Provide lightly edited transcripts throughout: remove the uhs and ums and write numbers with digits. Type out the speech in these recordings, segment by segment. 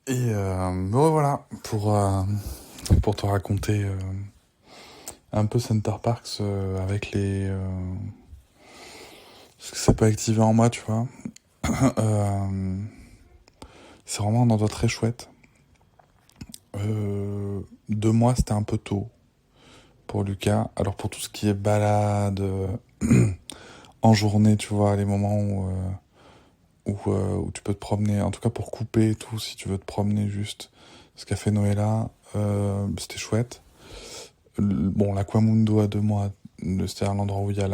Me revoilà pour te raconter un peu Center Parks avec ce que ça peut activer en moi, tu vois. Euh, c'est vraiment un endroit très chouette. 2 mois, c'était un peu tôt pour Lucas. Alors pour tout ce qui est balade en journée, tu vois, les moments où tu peux te promener, en tout cas pour couper et tout, si tu veux te promener juste, ce qu'a fait Noëlla, c'était chouette. Bon, l'Aquamundo à 2 mois, c'est-à-dire l'endroit où il y a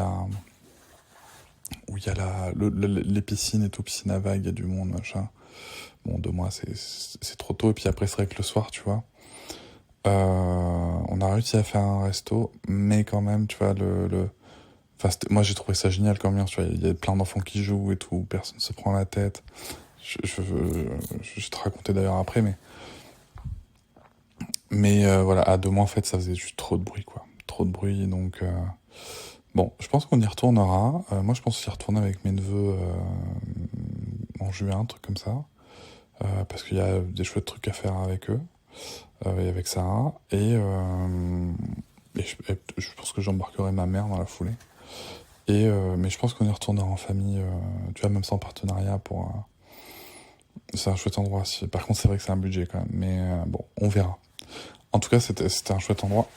les piscines et tout, piscine à vagues, il y a du monde, machin. Bon, 2 mois, c'est trop tôt. Et puis après, c'est vrai que le soir, tu vois, on a réussi à faire un resto, mais quand même, tu vois, enfin, moi, j'ai trouvé ça génial comme ambiance, tu vois, il y a plein d'enfants qui jouent et tout, personne se prend la tête. Je te racontais d'ailleurs après, mais voilà, à 2 mois, en fait, ça faisait juste trop de bruit, quoi. Trop de bruit, donc... Bon, je pense qu'on y retournera. Moi, je pense y retourner avec mes neveux en juin, un truc comme ça. Parce qu'il y a des chouettes trucs à faire avec eux, et avec Sarah. Et je pense que j'embarquerai ma mère dans la foulée. Mais je pense qu'on y retournera en famille, tu vois, même sans partenariat pour... c'est un chouette endroit. Par contre, c'est vrai que c'est un budget quand même. Mais bon, on verra. En tout cas, c'était un chouette endroit.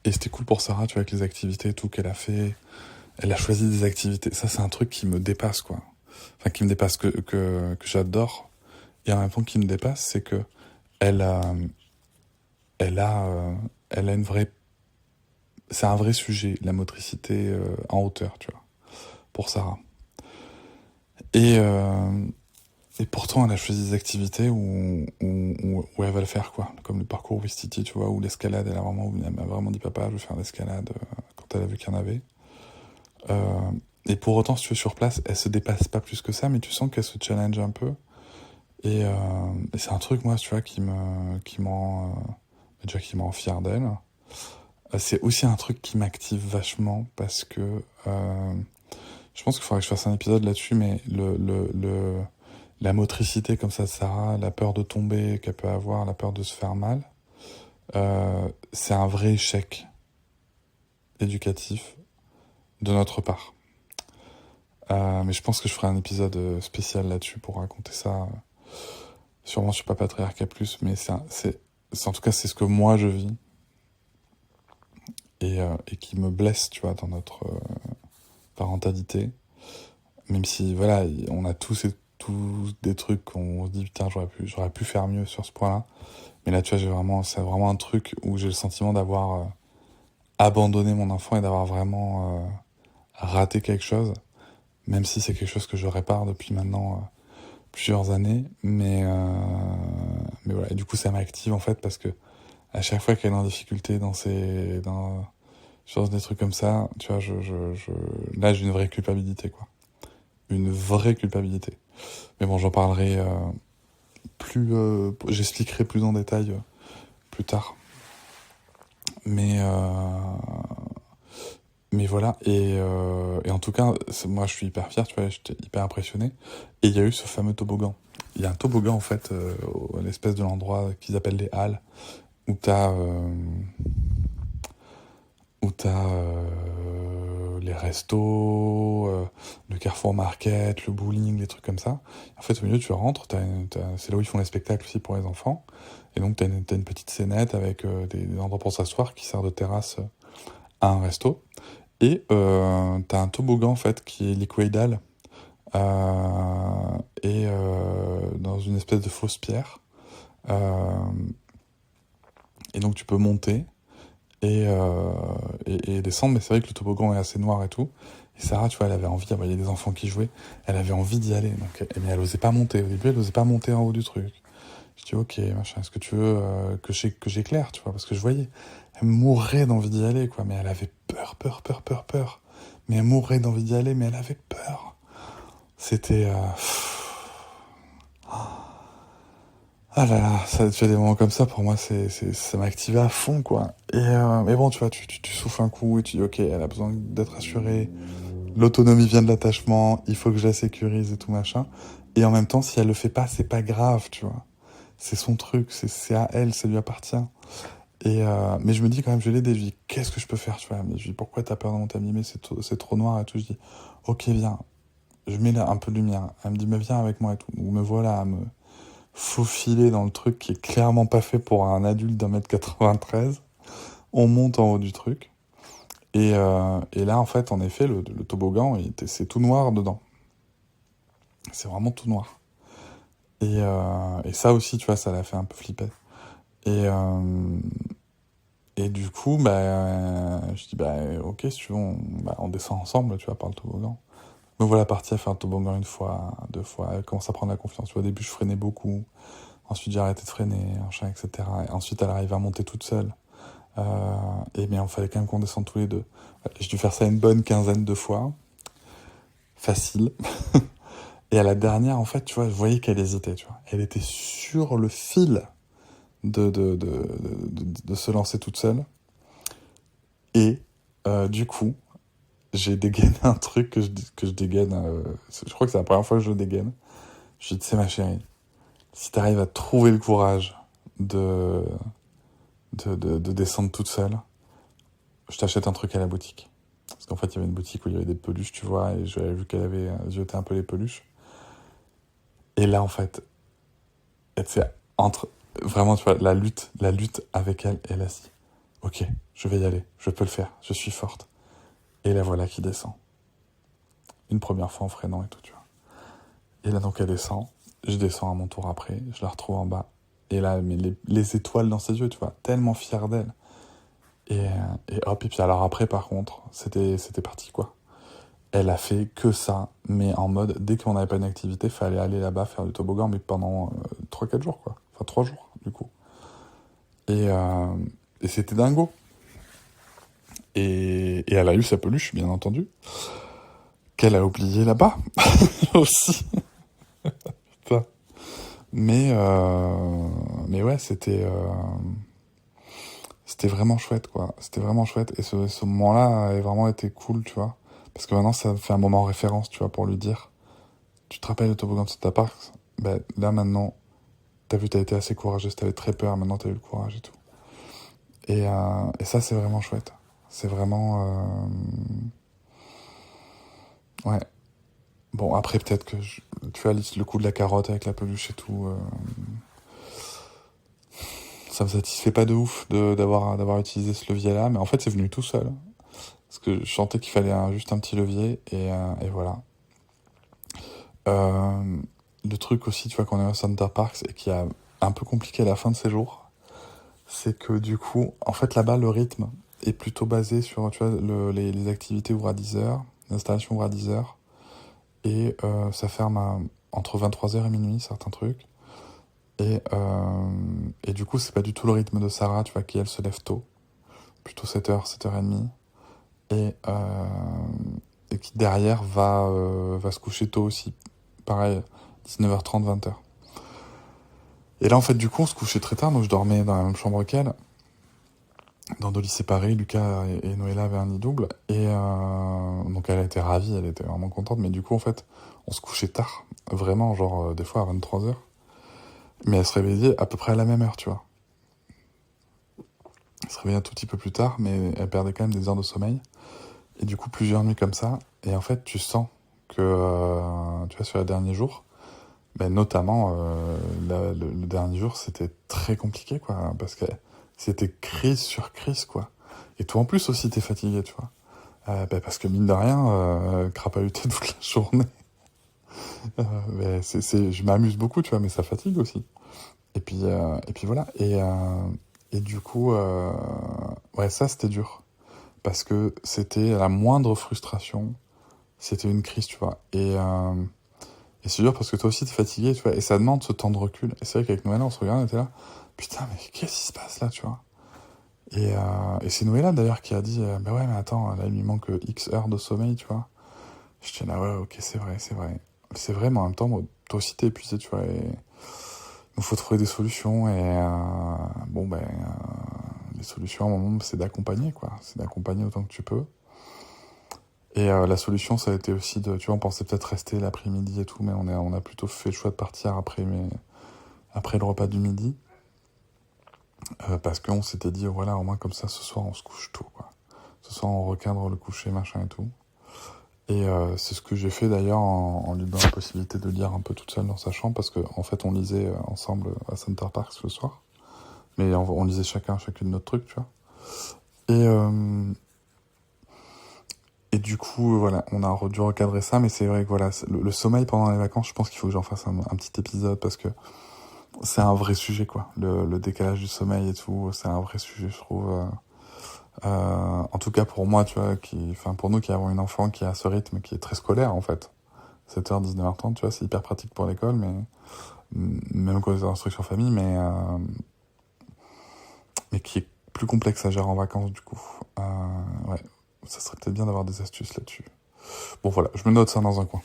Et c'était cool pour Sarah, tu vois, avec les activités et tout qu'elle a fait. Elle a choisi des activités. Ça, c'est un truc qui me dépasse, quoi. Enfin, qui me dépasse, que j'adore. Et en même temps, qui me dépasse, c'est que elle a, elle a, elle a une vraie... C'est un vrai sujet, la motricité en hauteur, tu vois, pour Sarah. Et, euh, et pourtant, elle a choisi des activités où elle va le faire, quoi. Comme le parcours Wistiti, tu vois, ou l'escalade. Elle m'a vraiment dit, papa, je veux faire l'escalade, quand elle a vu qu'il y en avait. Euh, et pour autant, si tu es sur place, elle se dépasse pas plus que ça, mais tu sens qu'elle se challenge un peu. Et c'est un truc, moi, tu vois, qui me rend fier d'elle. C'est aussi un truc qui m'active vachement parce que je pense qu'il faudrait que je fasse un épisode là-dessus, mais la motricité comme ça de Sarah, la peur de tomber qu'elle peut avoir, la peur de se faire mal, c'est un vrai échec éducatif de notre part. Mais je pense que je ferai un épisode spécial là-dessus pour raconter ça. Sûrement sur Papatriarcat Plus, mais en tout cas, c'est ce que moi je vis et qui me blesse, tu vois, dans notre parentalité. Même si, voilà, on a tous des trucs qu'on se dit, putain, j'aurais pu faire mieux sur ce point-là. Mais là, tu vois, c'est vraiment un truc où j'ai le sentiment d'avoir abandonné mon enfant et d'avoir vraiment raté quelque chose. Même si c'est quelque chose que je répare depuis maintenant plusieurs années. Mais voilà, et du coup, ça m'active en fait parce que à chaque fois qu'elle est en difficulté sur des trucs comme ça, tu vois, là, j'ai une vraie culpabilité, quoi. Une vraie culpabilité. Mais bon, j'en parlerai j'expliquerai plus en détail plus tard. Mais, euh, mais voilà, et en tout cas, moi je suis hyper fier, tu vois, j'étais hyper impressionné. Et il y a eu ce fameux toboggan. Il y a un toboggan en fait, à l'espèce de l'endroit qu'ils appellent les halles, où t'as les restos, le Carrefour Market, le bowling, les trucs comme ça. En fait, au milieu, tu rentres, c'est là où ils font les spectacles aussi pour les enfants. Et donc, t'as une petite scénette avec des endroits pour s'asseoir qui sert de terrasse à un resto. Et t'as un toboggan, en fait, qui est liquidal, dans une espèce de fausse pierre. Euh, et donc, tu peux monter et descendre, mais c'est vrai que le toboggan est assez noir et tout. Et Sarah, tu vois, elle avait envie, il y avait des enfants qui jouaient, elle avait envie d'y aller, mais elle osait pas monter. Au début, elle osait pas monter en haut du truc. Je dis, ok, machin, est-ce que tu veux que j'éclaire, tu vois, parce que je voyais, elle mourait d'envie d'y aller, quoi, mais elle avait peur, peur, peur, peur, peur. Mais elle mourait d'envie d'y aller, mais elle avait peur. C'était... Ah là là, ça, tu as des moments comme ça, pour moi, ça m'a activé à fond, quoi. Mais bon, tu vois, tu souffles un coup et tu dis, ok, elle a besoin d'être assurée. L'autonomie vient de l'attachement, il faut que je la sécurise et tout machin. Et en même temps, si elle le fait pas, c'est pas grave, tu vois. C'est son truc, c'est à elle, ça lui appartient. Mais je me dis quand même, je l'ai dit, je dis, qu'est-ce que je peux faire, tu vois. Mais je dis, pourquoi t'as peur de t'abîmer, c'est trop noir et tout. Je dis, ok, viens, je mets là un peu de lumière. Elle me dit, mais viens avec moi et tout. Donc me voilà à me faufiler dans le truc qui est clairement pas fait pour un adulte d'1m93. On monte en haut du truc. Et là, en fait, en effet, le toboggan, c'est tout noir dedans. C'est vraiment tout noir. Et ça aussi, tu vois, ça l'a fait un peu flipper. Et, euh, et du coup, je dis, ok, si tu veux, on descend ensemble, tu vois, par le toboggan. Me voilà parti à faire un toboggan une fois, deux fois. Elle commence à prendre la confiance. Tu vois, au début, je freinais beaucoup. Ensuite, j'ai arrêté de freiner, machin, etc. Et ensuite, elle arrive à monter toute seule. Mais il fallait quand même qu'on descende tous les deux. J'ai dû faire ça une bonne quinzaine de fois. Facile. Et à la dernière, en fait, tu vois, je voyais qu'elle hésitait, tu vois. Elle était sur le fil de se lancer toute seule. Et du coup, j'ai dégainé un truc que je dégaine. Je crois que c'est la première fois que je le dégaine. Je dis, tu sais, ma chérie, si t'arrives à trouver le courage de, de descendre toute seule, je t'achète un truc à la boutique. Parce qu'en fait, il y avait une boutique où il y avait des peluches, tu vois, et j'avais vu qu'elle avait jeté un peu les peluches. Et là, en fait, c'est entre vraiment, tu vois, la lutte avec elle, elle a dit, ok, je vais y aller, je peux le faire, je suis forte. Et la voilà qui descend. Une première fois en freinant et tout, tu vois. Et là, donc, elle descend, je descends à mon tour après, je la retrouve en bas. Et là, mais les étoiles dans ses yeux, tu vois, tellement fière d'elle. Et hop, et puis alors après, par contre, c'était parti, quoi. Elle a fait que ça, mais en mode, dès qu'on n'avait pas une activité, fallait aller là-bas faire du toboggan, mais pendant 3-4 jours, quoi. Enfin, 3 jours, du coup. Et, euh, et c'était dingo. Et elle a eu sa peluche, bien entendu, qu'elle a oublié là-bas, aussi. Putain. Mais ouais, c'était vraiment chouette, quoi. C'était vraiment chouette. Et ce moment-là a vraiment été cool, tu vois. Parce que maintenant, ça fait un moment référence, tu vois, pour lui dire, tu te rappelles le toboggan de ta part? Ben, là, maintenant, t'as vu, t'as été assez courageuse, t'avais très peur, maintenant t'as eu le courage et tout. Et ça, c'est vraiment chouette. C'est vraiment... Ouais. Bon, après, peut-être que... Tu vois, le coup de la carotte avec la peluche et tout... ça me satisfait pas de ouf d'avoir utilisé ce levier-là, mais en fait, c'est venu tout seul. Parce que je sentais qu'il fallait juste un petit levier, et voilà. Euh, le truc aussi, tu vois, qu'on est au Center Parks et qui a un peu compliqué la fin de ses jours, c'est que du coup, en fait, là-bas, le rythme est plutôt basé sur, tu vois, les activités ouvrent à 10h, l'installation ouvre à 10h, et ça ferme entre 23h et minuit, certains trucs. Et du coup, c'est pas du tout le rythme de Sarah, tu vois, qui elle se lève tôt, plutôt 7h, 7h30, et, euh, et qui derrière va se coucher tôt aussi, pareil, 19h30, 20h. Et là, en fait, du coup, on se couchait très tard, donc je dormais dans la même chambre qu'elle, dans deux lits séparés. Lucas et Noëlla avaient un lit double, donc elle était ravie, elle était vraiment contente, mais du coup, en fait, on se couchait tard, vraiment, genre, des fois à 23h, mais elle se réveillait à peu près à la même heure, tu vois. Elle se réveillait un tout petit peu plus tard, mais elle perdait quand même des heures de sommeil, et du coup, plusieurs nuits comme ça, et en fait, tu sens que, tu vois, sur les derniers jours, ben notamment, le dernier jour, c'était très compliqué, quoi, parce que c'était crise sur crise, quoi. Et toi, en plus, aussi, t'es fatigué, tu vois. Parce que, mine de rien, crapahuter toute la journée, je m'amuse beaucoup, tu vois, mais ça fatigue aussi. Et puis voilà. Et du coup, ouais, ça, c'était dur. Parce que c'était la moindre frustration, c'était une crise, tu vois. Et c'est dur parce que toi aussi t'es fatigué, tu vois, et ça demande ce temps de recul. Et c'est vrai qu'avec Noëlla, on se regarde, on était là, putain, mais qu'est-ce qui se passe là, tu vois. Et c'est Noëlla d'ailleurs qui a dit, bah ouais, mais attends, là il lui manque X heures de sommeil, tu vois. Je dis là, ouais, ok, c'est vrai, c'est vrai. C'est vrai, mais en même temps, moi, toi aussi t'es épuisé, tu vois, et il faut trouver des solutions, les solutions à un moment, c'est d'accompagner, quoi. C'est d'accompagner autant que tu peux. Et la solution, ça a été aussi de, tu vois, on pensait peut-être rester l'après-midi et tout, mais on a plutôt fait le choix de partir après le repas du midi, parce qu'on s'était dit, voilà, au moins comme ça, ce soir, on se couche tôt, quoi. Ce soir, on recadre le coucher, machin et tout. Et c'est ce que j'ai fait d'ailleurs en lui donnant la possibilité de lire un peu toute seule dans sa chambre, parce qu'en fait, on lisait ensemble à Center Park ce soir, mais on lisait chacune notre truc, tu vois. Et, et du coup, voilà, on a dû recadrer ça, mais c'est vrai que voilà, le sommeil pendant les vacances, je pense qu'il faut que j'en fasse un petit épisode, parce que c'est un vrai sujet, quoi. Le décalage du sommeil et tout, c'est un vrai sujet, je trouve. En tout cas pour moi, tu vois, enfin pour nous qui avons une enfant qui a ce rythme qui est très scolaire, en fait. 7h, 19h30, tu vois, c'est hyper pratique pour l'école, mais même quand les instructions famille, mais qui est plus complexe à gérer en vacances, du coup. Ouais, ça serait peut-être bien d'avoir des astuces là-dessus. Bon, voilà, je me note ça dans un coin.